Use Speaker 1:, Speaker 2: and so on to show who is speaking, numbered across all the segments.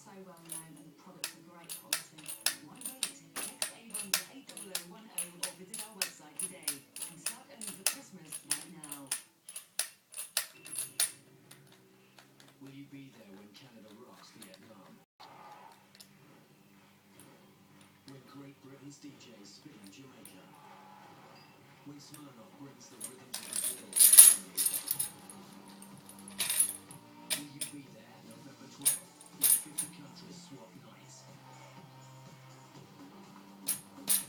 Speaker 1: so well known and the products are great quality. Why wait? Text Avon to 80010 or visit our website today and start earning for Christmas right now.
Speaker 2: Will you be there when Canada rocks Vietnam? When Great Britain's DJs spin Jamaica? When Smirnoff brings the rhythm to Brazil? Will you be there November 12th when 50 countries swap nights?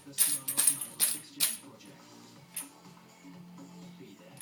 Speaker 2: The Smirnoff Knowledge Exchange Project. Be there.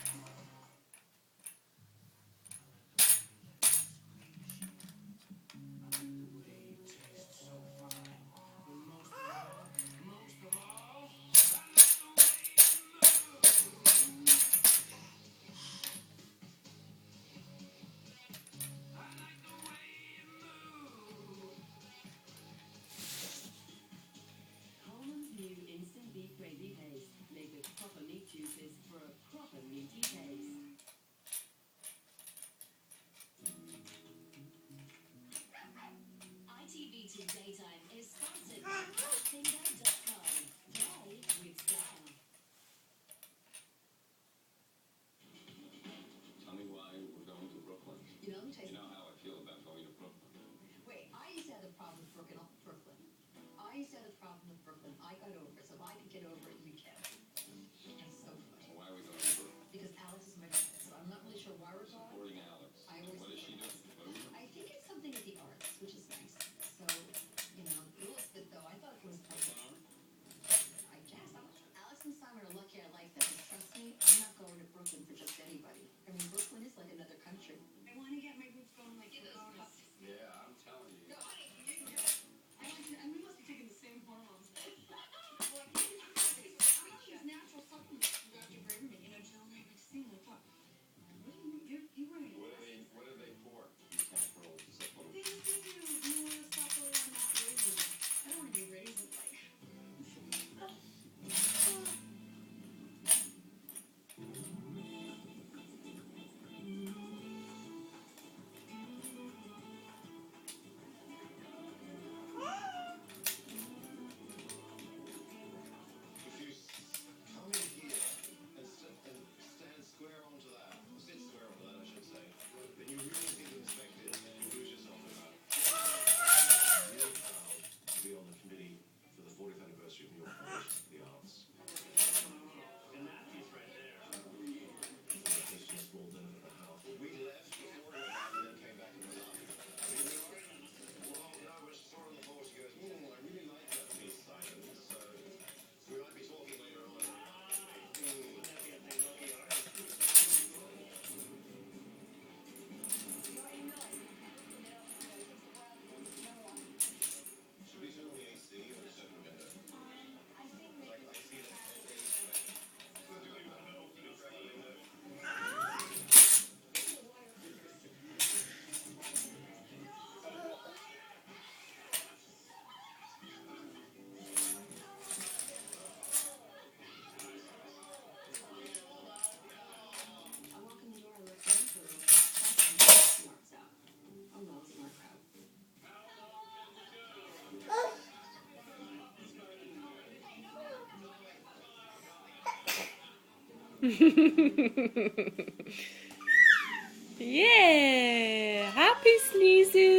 Speaker 3: Coleman's new instant beef gravy paste, made with proper meat juices for a proper meaty taste.
Speaker 4: ITV2 Daytime is sponsored by Bingo.com. Play with style.
Speaker 5: Tell me why we're going to Brooklyn.
Speaker 6: You know, let me tell
Speaker 5: You
Speaker 6: you
Speaker 5: know how I feel about going to Brooklyn.
Speaker 6: Wait, I used to have a problem with Brooklyn. I used to have a problem with Brooklyn. I got over it, so if I can get over it, you can. That's so funny.
Speaker 5: Why are we going to Brooklyn?
Speaker 6: Because Alex is my friend, so I'm not really sure why we're going.
Speaker 5: Supporting Alex.
Speaker 6: I always
Speaker 5: What does she do? What do we do?
Speaker 6: I think it's something with the arts, which is nice. So, you know, a little bit though. I thought it was I guess. Alex and Simon are lucky I like them. But trust me, I'm not going to Brooklyn for just anybody. I mean, Brooklyn is like another country.
Speaker 4: I want to get my roots going like Corona.
Speaker 5: Yeah, I'm telling you.
Speaker 4: And we must be taking the same hormones. These natural supplements you got to bring me, Jill made me seem like, what do you mean? You're right.
Speaker 5: What are they for? These natural supplements.
Speaker 4: They just give you more supple and not raisin. I don't want to be raisin like.
Speaker 7: If you come in here and stand square onto that, or sit square onto that, I should say, then you really think inspect it and you lose yourself in that. I'm really proud to be on the committee for the 40th anniversary of New York Foundation for the Arts.
Speaker 8: And that piece right there.
Speaker 7: Just a small dinner at the house. We left before it and then came back and went up. I mean, we were, well, no, we're sort on the floor. She goes, I really like that piece, Simon. So we might be talking later on. Should we turn on the AC or just open the window? I see that.
Speaker 6: I walk in the door, I look around for a little marks out. Oh no, it's mark out.
Speaker 9: Yeah, happy sneezes.